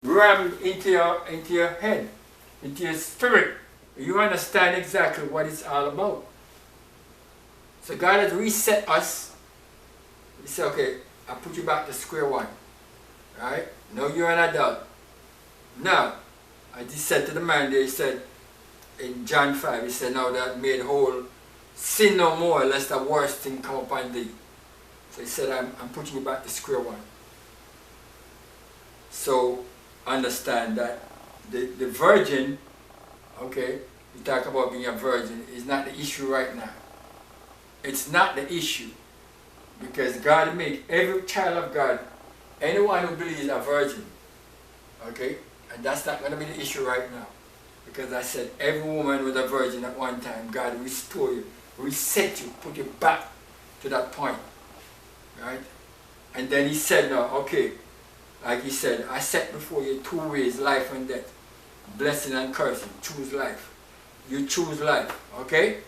rammed into your head, into your spirit. You understand exactly what it's all about. So God has reset us. He said, okay, I put you back to square one. Right? Now you're an adult. Now, I just said to the man there, he said, in John 5, he said, now that made whole, sin no more, lest the worst thing come upon thee. So he said, I'm putting you back to square one. So, understand that the virgin, okay, we talk about being a virgin, is not the issue right now. It's not the issue. Because God made every child of God, anyone who believes, a virgin. Okay? And that's not going to be the issue right now. Because I said every woman was a virgin at one time. God restore you, reset you, put you back to that point. Right? And then he said, no, okay, like he said, I set before you two ways, life and death. Blessing and cursing. Choose life. You choose life. Okay?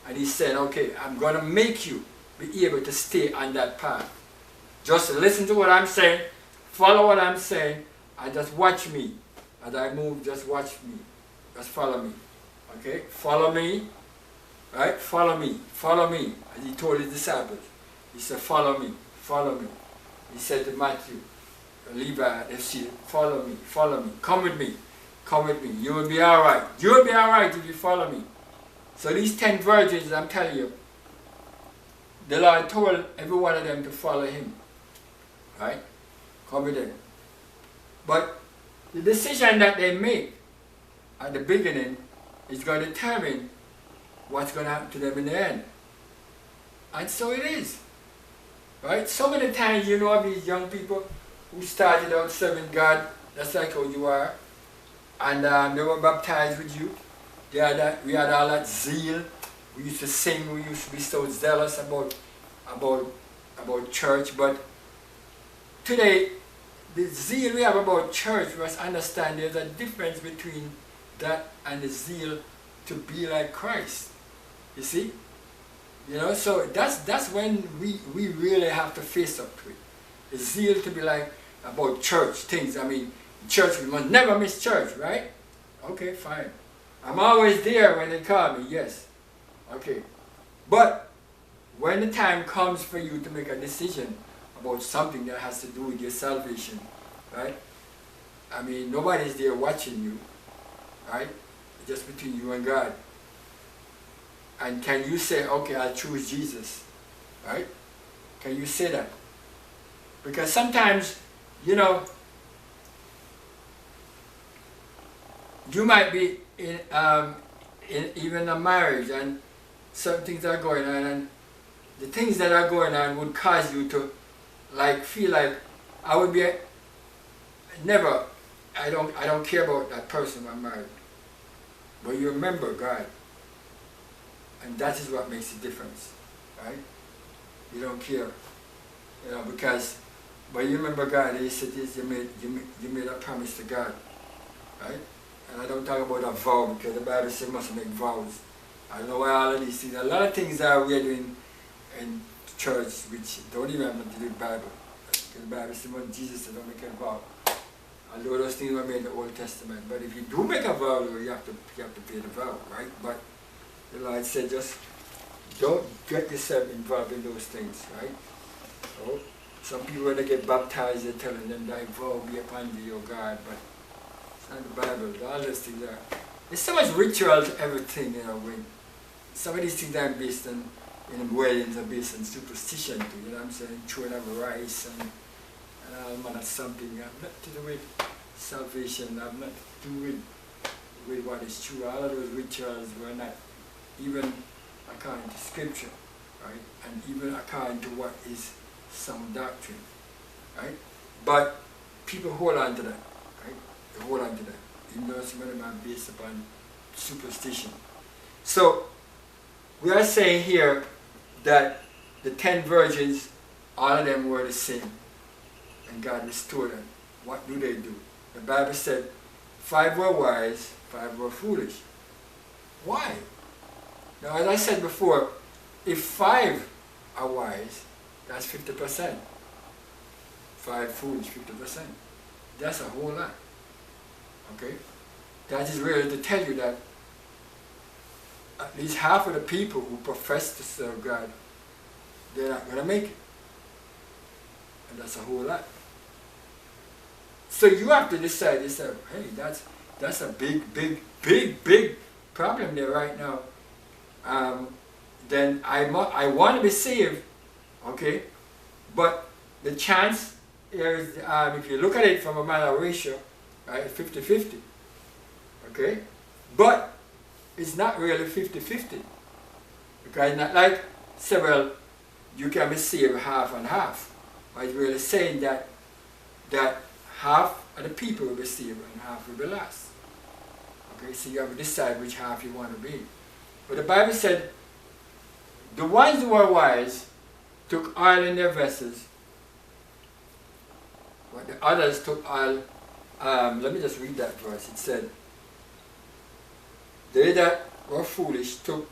And he said, okay, I'm going to make you be able to stay on that path. Just listen to what I'm saying, follow what I'm saying, and just watch me. As I move, just watch me. Just follow me. Okay? Follow me. Right? Follow me. Follow me. As he told his disciples. He said, follow me. Follow me. He said to Matthew, Levi, they said, follow me. Follow me. Come with me. Come with me. You will be alright. You will be alright if you follow me. So these 10 virgins, I'm telling you, the Lord told every one of them to follow him. Right? Come with them. But the decision that they make at the beginning is going to determine what's going to happen to them in the end. And so it is. Right? So many times you know of these young people who started out serving God, that's like how you are, and they were baptized with you. We had all that zeal. We used to sing, we used to be so zealous about church, but today, the zeal we have about church, we must understand there's a difference between that and the zeal to be like Christ. You see? You know, so that's when we really have to face up to it. The zeal to be like about church things. I mean, church, we must never miss church, right? Okay, fine. I'm always there when they call me, yes. Okay, but when the time comes for you to make a decision about something that has to do with your salvation, right? I mean, nobody's there watching you, right? It's just between you and God. And can you say, okay, I'll choose Jesus, right? Can you say that? Because sometimes, you know, you might be in even a marriage and certain things are going on, and the things that are going on would cause you to like feel like I would be never, I don't care about that person I'm married. But you remember God. And that is what makes the difference. Right? You don't care. You know, because but you remember God, he said this, you made a promise to God. Right? And I don't talk about a vow because the Bible says you must make vows. I don't know why all of these things. A lot of things that we're doing in church which don't even have nothing to do with the Bible. Because the Bible says when Jesus said don't make a vow. Although those things were made in the Old Testament. But if you do make a vow, you have to pay the vow, right? But the Lord said just don't get yourself involved in those things, right? So some people when they get baptized they're telling them thy vow be upon thee, O God, but it's not the Bible. All those things are. There's so much ritual to everything, you know, when some of these things are based on in weddings are based on superstition too, you know what I'm saying? Throwing of rice and all manner of something. Have nothing to do with salvation, have nothing to do with what is true. All of those rituals were not even according to scripture, right? And even according to what is some doctrine, right? But people hold on to that, right? They hold on to that. Even though some of them are based upon superstition. So, we are saying here that the 10 virgins, all of them were the same. And God restored them. What do? The Bible said 5 were wise, 5 were foolish. Why? Now, as I said before, if 5 are wise, that's 50%. 5 foolish, 50%. That's a whole lot. Okay? That is really to tell you that at least half of the people who profess to serve God, they're not going to make it. And that's a whole lot. So you have to decide yourself, hey, that's a big problem there right now. Then I want to be saved, okay? But the chance is, if you look at it from a matter of ratio, right, 50-50, okay? But it's not really 50-50, because it's not like several, you can be saved half and half. But it's really saying that half of the people will be saved and half will be lost. Okay, so you have to decide which half you want to be. But the Bible said, the ones who were wise took oil in their vessels, but the others took oil. Let me just read that verse. It said, they that were foolish took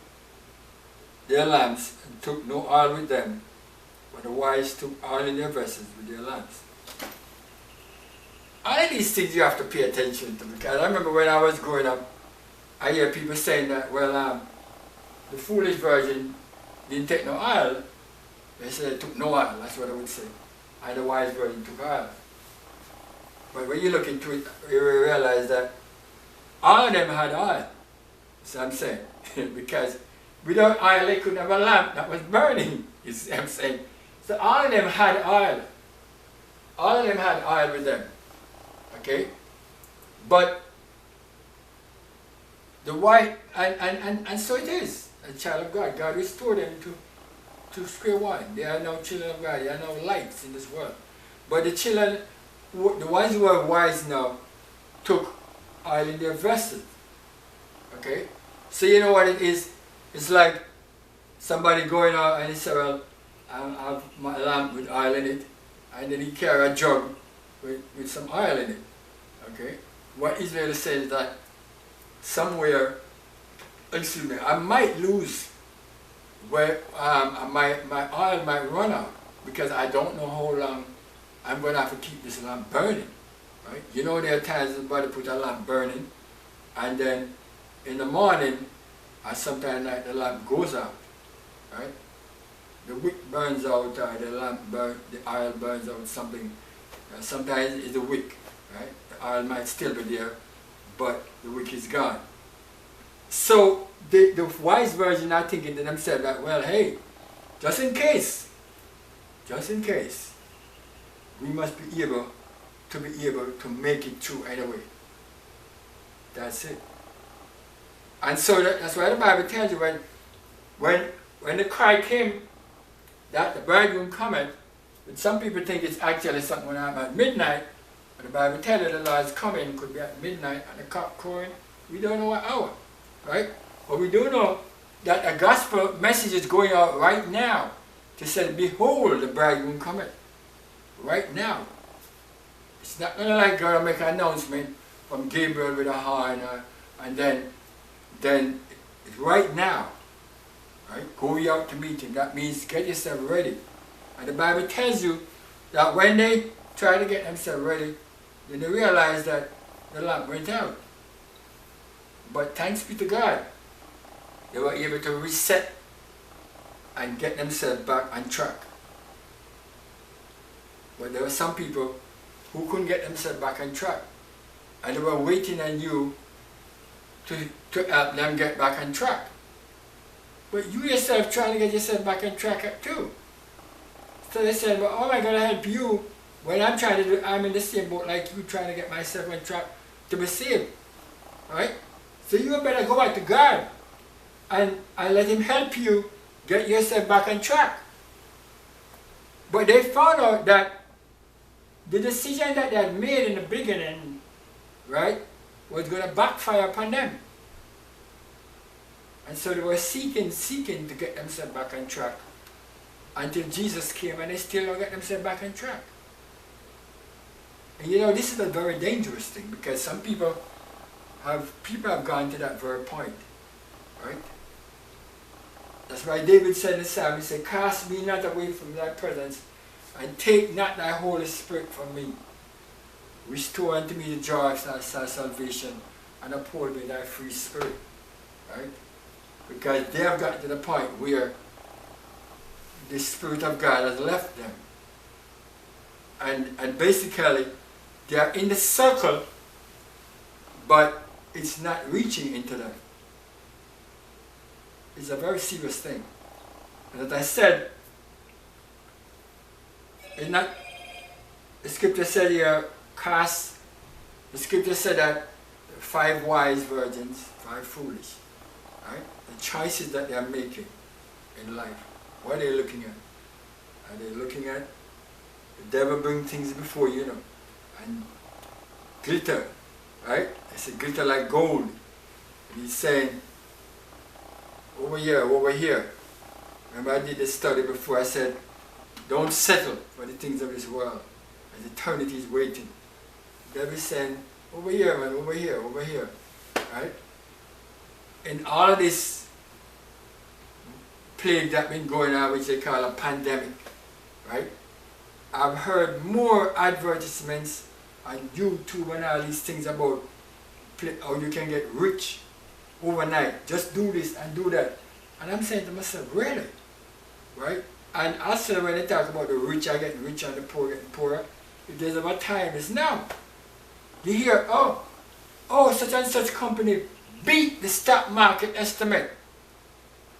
their lamps and took no oil with them, but the wise took oil in their vessels with their lamps. All of these things you have to pay attention to, because I remember when I was growing up, I hear people saying that, well, the foolish virgin didn't take no oil. They said they took no oil, that's what I would say. And the wise virgin took oil. But when you look into it, you realize that all of them had oil. See what I'm saying? Because without oil, they couldn't have a lamp that was burning. You see what I'm saying? So all of them had oil. All of them had oil with them. Okay? But the white, and so it is. A child of God. God restored them to square one. They are now children of God. They are now lights in this world. But the children, the ones who are wise now, took oil in their vessels. Okay? So you know what it is? It's like somebody going out and he said, well, I have my lamp with oil in it, and then he carry a jug with some oil in it. Okay? What Israel says is that somewhere, excuse me, I might lose where my oil might run out, because I don't know how long I'm going to have to keep this lamp burning. Right? You know, there are times somebody put a lamp burning, and then in the morning, and sometimes at night, the lamp goes out. Right? The wick burns out, or the oil burns out, something. Sometimes it's the wick. Right? The oil might still be there, but the wick is gone. So the wise virgin are thinking to themselves that, well, hey, just in case, we must be able to make it through anyway. That's it. And so that's why the Bible tells you when the cry came that the bridegroom cometh, but some people think it's actually something when I'm at midnight, but the Bible tells you the Lord's coming could be at midnight and the cock crowing. We don't know what hour, right? But we do know that a gospel message is going out right now to say, behold, the bridegroom cometh. Right now. It's not going to like God make an announcement from Gabriel with a horn, and then it's right now. Right? Go ye out to meet him. That means get yourself ready. And the Bible tells you that when they try to get themselves ready, then they realize that the lamp went out. But thanks be to God, they were able to reset and get themselves back on track. But there were some people who couldn't get themselves back on track, and they were waiting on you to help them get back on track. But you yourself trying to get yourself back on track too. So they said, well, how am I going to help you when I'm in the same boat like you, trying to get myself on track to be saved? Right? So you better go back to God and let him help you get yourself back on track. But they found out that the decision that they had made in the beginning, right, was going to backfire upon them. And so they were seeking to get themselves back on track until Jesus came, and they still don't get themselves back on track. And you know, this is a very dangerous thing, because some people have gone to that very point, right? That's why David said in the Psalm, he said, cast me not away from thy presence, and take not thy Holy Spirit from me. Restore unto me the joy of thy salvation, and uphold me thy free spirit. Right? Because they have gotten to the point where the Spirit of God has left them. And basically, they are in the circle, but it's not reaching into them. It's a very serious thing. And as I said, it's not, the scripture said here, the scripture said that 5 wise virgins, 5 foolish. Right? The choices that they are making in life. What are they looking at? Are they looking at the devil bring things before you, and glitter, right? They say glitter like gold. And he's saying, over here, over here. Remember I did this study before, I said, don't settle for the things of this world, as eternity is waiting. The devil is saying, over here, man, over here, over here, right? And all of this plague that's been going on, which they call a pandemic, right? I've heard more advertisements on YouTube and all these things about how you can get rich overnight. Just do this and do that. And I'm saying to myself, really? Right? And also when they talk about the rich are getting richer and the poor getting poorer, if there's ever time, it's now. You hear, oh, such and such company beat the stock market estimate.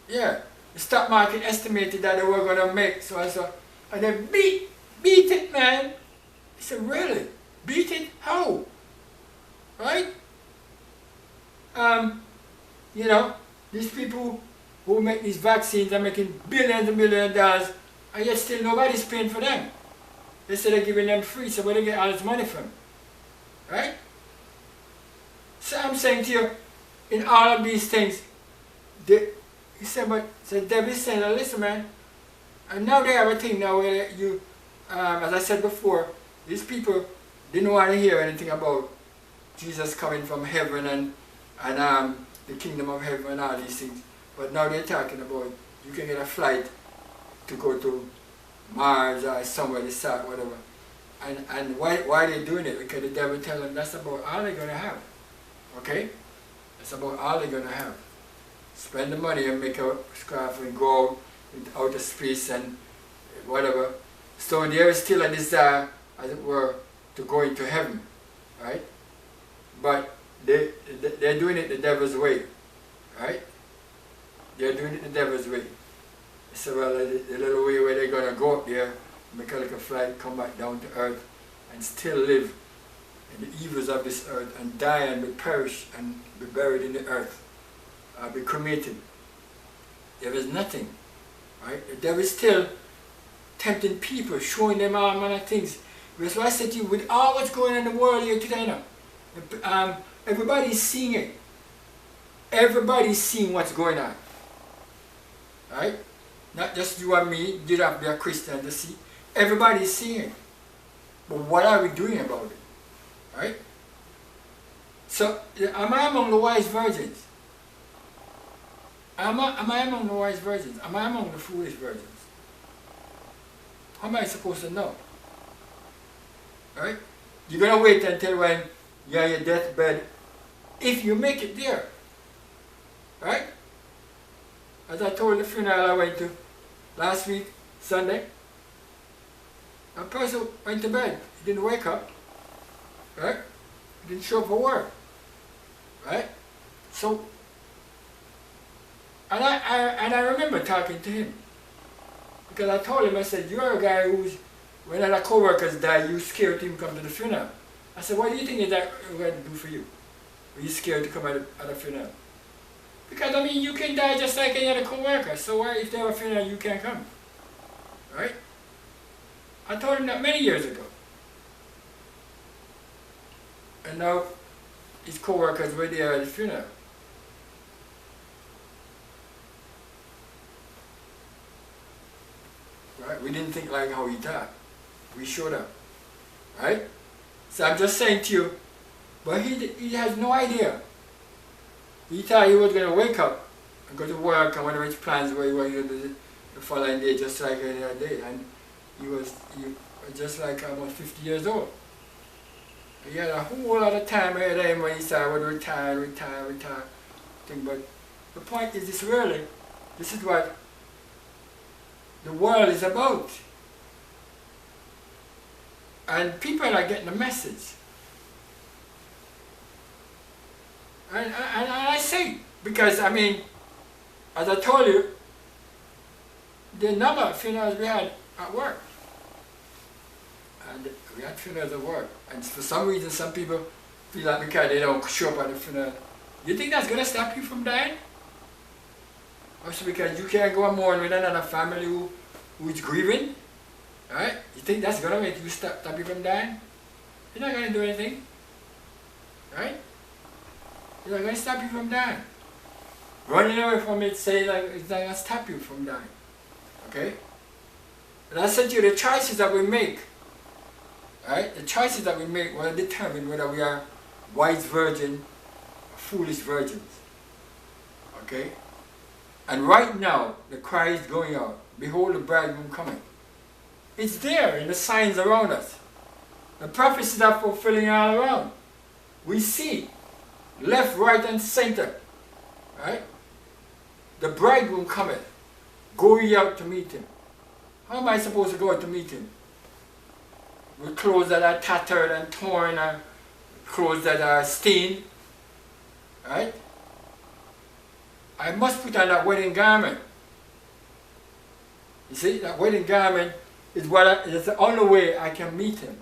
Yeah, the stock market estimated that they were going to make so and so. And they beat it, man. I said, really? Beat it? How? Right? These people who make these vaccines are making billions and billions of dollars, and yet still nobody's paying for them. They say they're giving them free, so where do they get all this money from? Right? So I'm saying to you, in all of these things, the devil is saying, listen, man, and now they have a thing now where you, as I said before, these people didn't want to hear anything about Jesus coming from heaven and the kingdom of heaven and all these things. But now they're talking about you can get a flight to go to Mars or somewhere to start, whatever. And why are they doing it? Because the devil tells them that's about all they're going to have. Okay? That's about all they're going to have. Spend the money and make a scarf and go out into outer space and whatever. So there is still a desire, as it were, to go into heaven. Right? But they're doing it the devil's way. Right? They're doing it the devil's way. So well, the little way where they're going to go up there, make a little flight, come back down to earth, and still live in the evils of this earth, and die and be perished and be buried in the earth, be cremated. There is nothing, right? The devil is still tempting people, showing them all manner of things. That's why I said to you, with all what's going on in the world here today now, everybody's seeing it. Everybody's seeing what's going on. Right? Not just you and me, you don't have to be a Christian to see. Everybody's seeing it. But what are we doing about it? Right? So, am I among the wise virgins? Am I among the wise virgins? Am I among the foolish virgins? How am I supposed to know? Right? You're going to wait until when you're on your deathbed, if you make it there. Right? As I told the funeral I went to last week, Sunday, a person went to bed. He didn't wake up. Right? He didn't show up for work. Right? So, and I remember talking to him. Because I told him, I said, you're a guy who's, when other co-workers die, you scared him to come to the funeral. I said, what do you think is that going to do for you? Are you scared to come at a funeral? Because, I mean, you can die just like any other co-worker. So why, if they have a funeral, you can't come? Right? I told him that many years ago. And now, his co-workers were there at the funeral. Right? We didn't think like how he thought. We showed up. Right? So I'm just saying to you, but he has no idea. He thought he was going to wake up and go to work and whatever his plans were, he was going to do the following day just like any other day. And he was just like almost 50 years old. He had a whole lot of time ahead of him when he said I would retire thing. But the point is this really, this is what the world is about. And people are getting the message. And I say, because I mean, as I told you, the number of funerals we had at work. And we had funerals at work. And for some reason, some people feel like because they don't show up at the funeral. You think that's going to stop you from dying? Also because you can't go and mourn with another family who is grieving? Right? You think that's going to make you stop you from dying? You're not going to do anything. Right? It's not going to stop you from dying. Running away from it, say like it's not going to stop you from dying. Okay? And I said to you, the choices that we make, right? The choices that we make will determine whether we are wise virgin or foolish virgins. Okay? And right now, the cry is going out. Behold the bridegroom coming. It's there in the signs around us. The prophecies are fulfilling all around. We see left, right, and center. Right? The bridegroom cometh. Go ye out to meet him. How am I supposed to go out to meet him? With clothes that are tattered and torn, and clothes that are stained. Right? I must put on that wedding garment. You see, that wedding garment is is the only way I can meet him.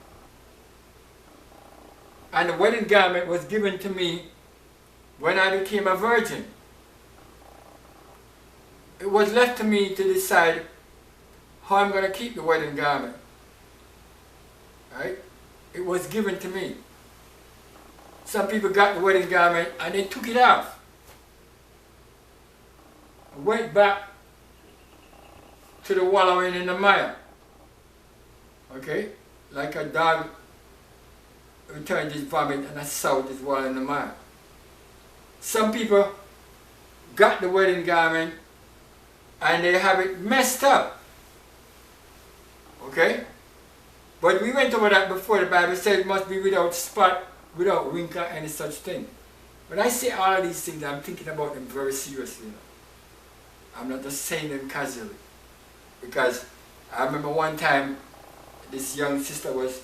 And the wedding garment was given to me when I became a virgin. It was left to me to decide how I'm going to keep the wedding garment. Right? It was given to me. Some people got the wedding garment and they took it off. Went back to the wallowing in the mire. Okay? Like a dog returned his vomit and a sow is wallowing in the mire. Some people got the wedding garment and they have it messed up. Okay? But we went over that before. The Bible said it must be without spot, without wrinkle, any such thing. When I say all of these things, I'm thinking about them very seriously. I'm not just saying them casually. Because I remember one time this young sister was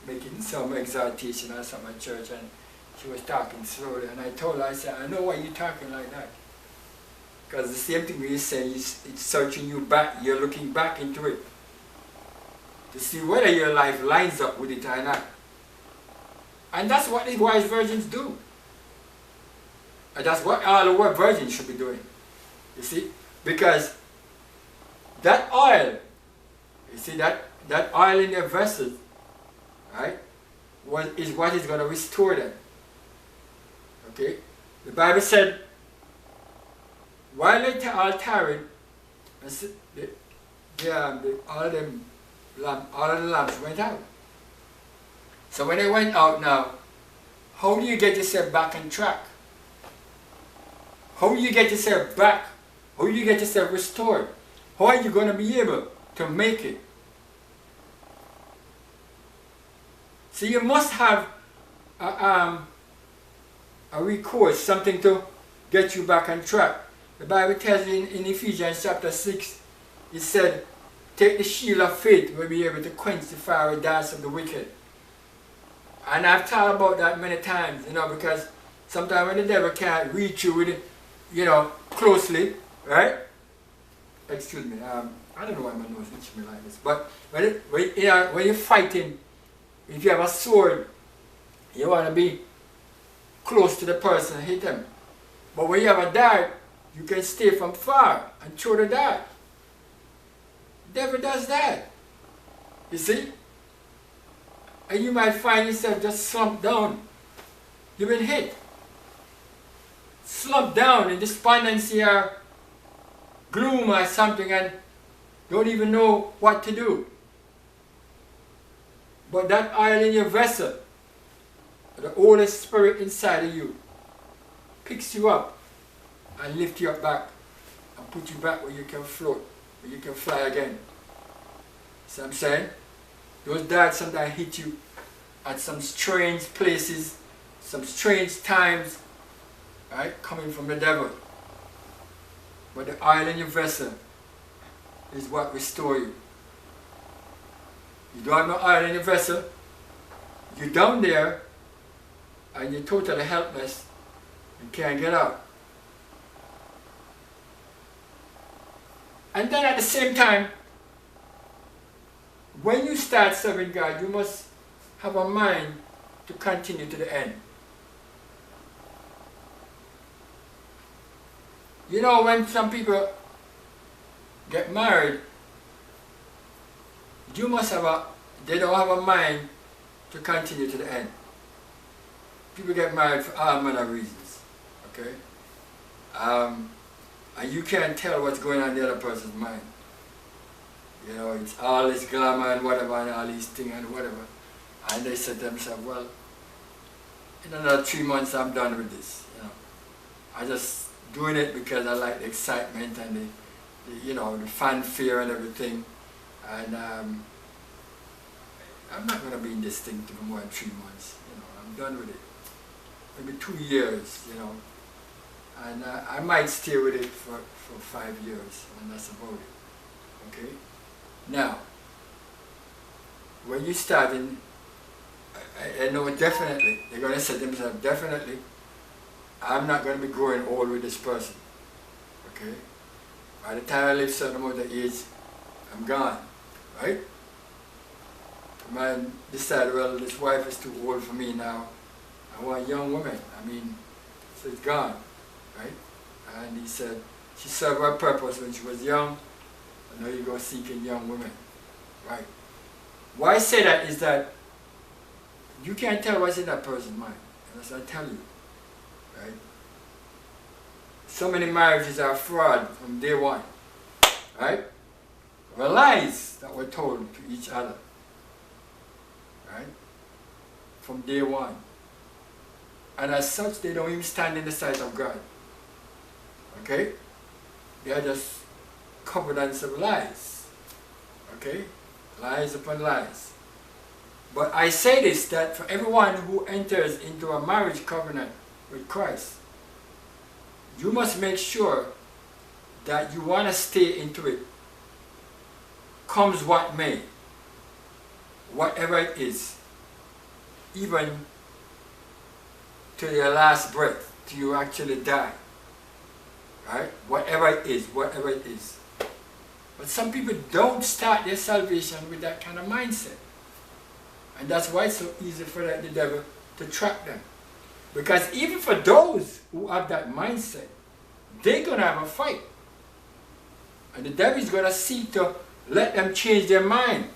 making some exhortation or something at church, and she was talking slowly, and I told her, I said, I know why you're talking like that. Because the same thing you're saying, it's searching you back, you're looking back into it to see whether your life lines up with it or not. And that's what the wise virgins do. And that's what all the virgins should be doing. You see? Because that oil, you see, that oil in their vessels, right, is what is going to restore them. Okay? The Bible said, while they all tarried, all of the lamps went out. So when they went out now, how do you get yourself back on track? How do you get yourself back? How do you get yourself restored? How are you going to be able to make it? So you must have a recourse, something to get you back on track. The Bible tells you in Ephesians chapter 6, it said, take the shield of faith, we'll be able to quench the fiery darts of the wicked. And I've thought about that many times, because sometimes when the devil can't reach you with it, closely, right? Excuse me, I don't know why my nose itches me like this, but when you're fighting, if you have a sword, you want to be close to the person and hit them. But when you have a dart, you can stay from far and throw the dart. The devil does that. You see? And you might find yourself just slumped down. You've been hit. Slumped down in despondency or gloom or something and don't even know what to do. But that oil in your vessel, the Holy Spirit inside of you, picks you up and lifts you up back and put you back where you can float, where you can fly again. See what I'm saying? Those darts sometimes hit you at some strange places, some strange times, right, coming from the devil. But the oil in your vessel is what restores you. You don't have no oil in your vessel, you're down there, and you're totally helpless and can't get out. And then at the same time, when you start serving God, you must have a mind to continue to the end. You know, when some people get married, you must have they don't have a mind to continue to the end. People get married for all manner of reasons, okay? And you can't tell what's going on in the other person's mind. You know, it's all this glamour and whatever and all these things and whatever. And they said to themselves, well, in another 3 months I'm done with this. You know, I just doing it because I like the excitement and the you know, the fanfare and everything. And I'm not going to be in this thing for more than 3 months. You know, I'm done with it. Maybe 2 years, you know. And I might stay with it for 5 years, and that's about it. Okay? Now, when you start in, I know definitely, they're going to say to themselves, definitely, I'm not going to be growing old with this person. Okay? By the time I live a certain amount of age, I'm gone. Right? Man decided, well, this wife is too old for me now. I want a young woman. I mean, so it's gone. Right? And he said, she served her purpose when she was young, and now you go seeking young women. Right? Why I say that is that you can't tell what's in that person's mind, unless I tell you. Right? So many marriages are fraud from day one. Right? Were lies that were told to each other. Right? From day one. And as such, they don't even stand in the sight of God. Okay? They are just covenants of lies. Okay? Lies upon lies. But I say this, that for everyone who enters into a marriage covenant with Christ, you must make sure that you want to stay into it, comes what may, whatever it is, even to your last breath, till you actually die. Right? Whatever it is, whatever it is. But some people don't start their salvation with that kind of mindset. And that's why it's so easy for the devil to trap them. Because even for those who have that mindset, they're going to have a fight. And the devil is going to seek to let them change their mind.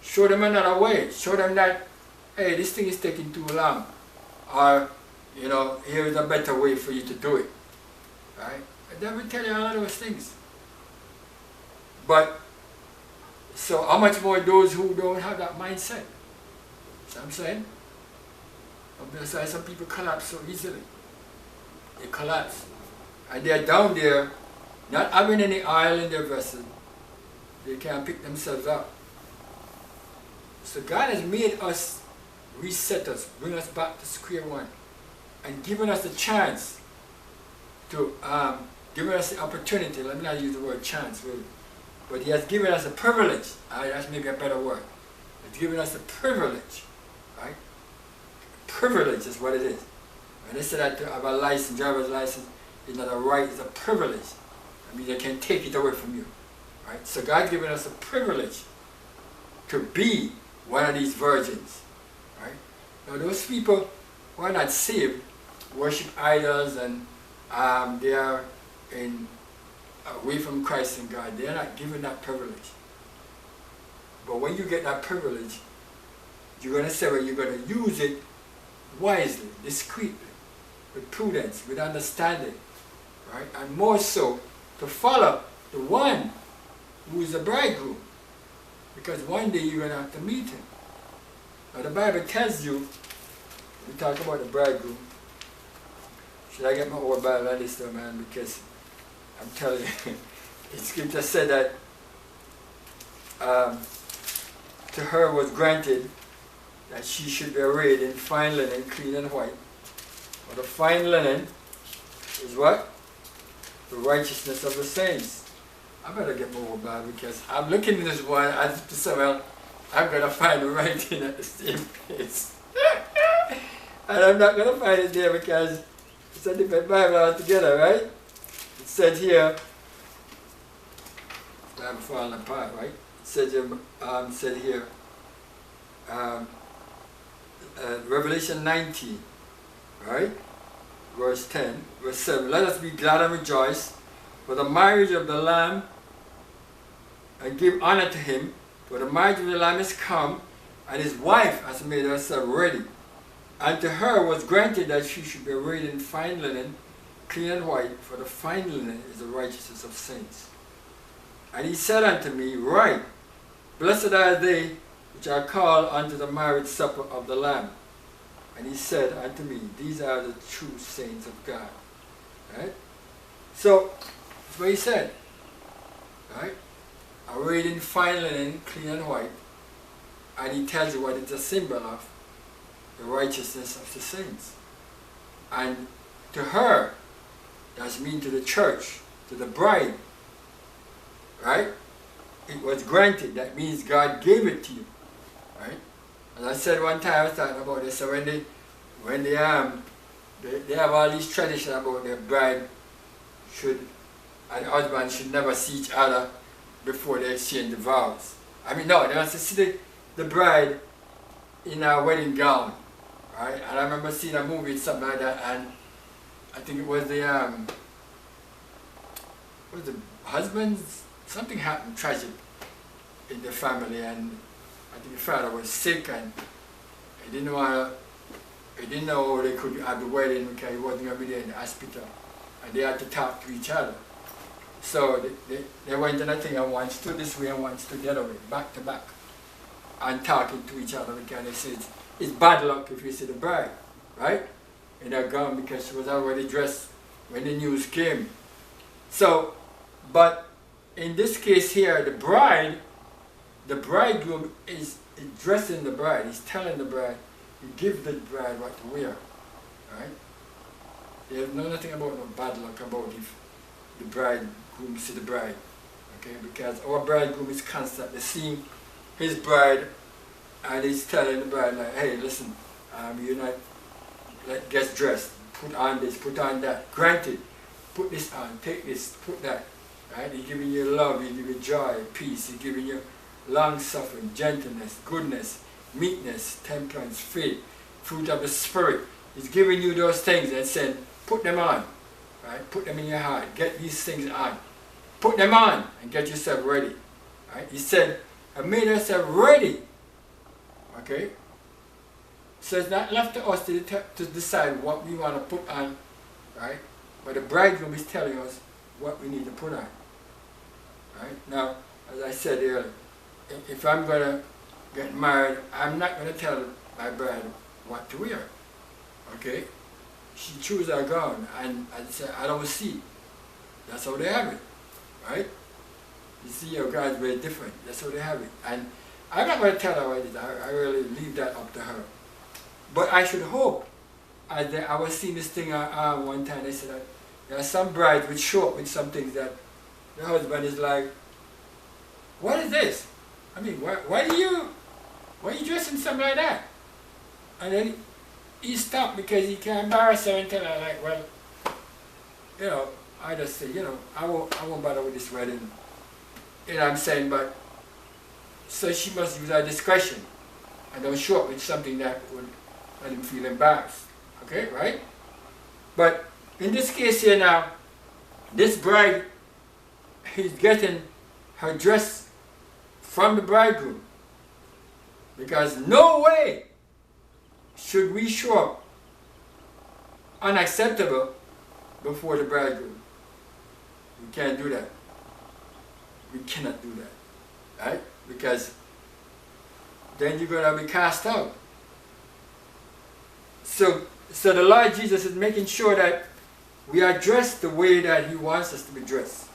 Show them another way. Show them that, hey, this thing is taking too long. Or, you know, here is a better way for you to do it. Right? The devil will tell you all of those things. But, so how much more those who don't have that mindset? See what I'm saying? That's why some people collapse so easily. They collapse. And they're down there, not having any oil in their vessel. They can't pick themselves up. So God has made us, reset us, bring us back to square one, and given us the chance to, given us the opportunity, let me not use the word chance really, but He has given us a privilege, that's maybe a better word. He's given us a privilege, right? Privilege is what it is. When they say that to have a license, driver's license, is not a right, it's a privilege. I mean, they can take it away from you. Right? So God's given us a privilege to be one of these virgins. Right? Now those people who are not saved worship idols and they are away from Christ and God. They are not given that privilege. But when you get that privilege, you're going to say, well, you're going to use it wisely, discreetly, with prudence, with understanding. Right? And more so, to follow the one who is the bridegroom. Because one day you're going to have to meet him. Now the Bible tells you, we talk about the bridegroom. Should I get my old Bible on this though, man? Because I'm telling you, the scripture said that to her was granted that she should be arrayed in fine linen, clean and white. For the fine linen is what? The righteousness of the saints. I better get more Bible because I'm looking at this one as to say, well, I'm going to find the writing at the same place. And I'm not going to find it there because it's a different Bible altogether, right? It said here, I'm falling apart, right? It said here, Revelation 19, right? Verse 10, verse 7. Let us be glad and rejoice for the marriage of the Lamb, and give honor to him, for the marriage of the Lamb is come, and his wife has made herself ready. And to her was granted that she should be arrayed in fine linen, clean and white, for the fine linen is the righteousness of saints. And he said unto me, Write, blessed are they which are called unto the marriage supper of the Lamb. And he said unto me, These are the true saints of God. Right? So, that's what he said. Right? Arrayed in fine linen, clean and white. And he tells you what it's a symbol of. The righteousness of the saints. And to her, that's mean to the church, to the bride, right? It was granted. That means God gave it to you, right? As I said one time, I was talking about this. So when they have all these traditions about the bride and husband should never see each other before they exchange the vows. I mean, no, they must see the bride in her wedding gown, right? And I remember seeing a movie, something like that, and I think it was the husband's, something happened tragic in the family, and I think the father was sick, and he didn't know they could have the wedding because he wasn't going to be there in the hospital, and they had to talk to each other. So they went in a thing, and one stood this way and one stood the other way, back to back, and talking to each other because they said it's bad luck if you see the bride, right? In her gown because she was already dressed when the news came. So, but in this case here, the bridegroom is dressing the bride. He's telling the bride, he gives the bride what to wear, right? There's nothing about no bad luck about if the bridegroom see the bride, okay? Because our bridegroom is constantly seeing his bride, and he's telling the bride like, hey, listen, you're not, get dressed, put on this, put on that, granted, put this on, take this, put that, right? He's giving you love, he's giving you joy, peace, he's giving you long-suffering, gentleness, goodness, meekness, temperance, faith, fruit of the Spirit. He's giving you those things and saying, put them on, right? Put them in your heart, get these things on. Put them on and get yourself ready, right? He said, I made yourself ready, okay? So it's not left to us to decide what we want to put on, right? But the bridegroom is telling us what we need to put on, right? Now, as I said earlier, if I'm going to get married, I'm not going to tell my bride what to wear, okay? She chooses her gown, and I say, I don't see. That's how they have it, right? You see, your God's very different. That's how they have it. And I'm not going to tell her what it is. I really leave that up to her. But I should hope, as I was seeing this thing one time, they said that there are some brides which show up with some things that the husband is like, what is this? I mean, why are you dressing something like that? And then he stopped because he can't embarrass her and tell her like, well, you know, I just say, you know, I won't bother with this wedding. You know what I'm saying? But so she must use her discretion and don't show up with something that would let him feel embarrassed. Okay, right? But in this case here now, this bride is getting her dress from the bridegroom, because no way should we show up unacceptable before the bridegroom. We can't do that. We cannot do that, right? Because then you're going to be cast out. So the Lord Jesus is making sure that we are dressed the way that He wants us to be dressed.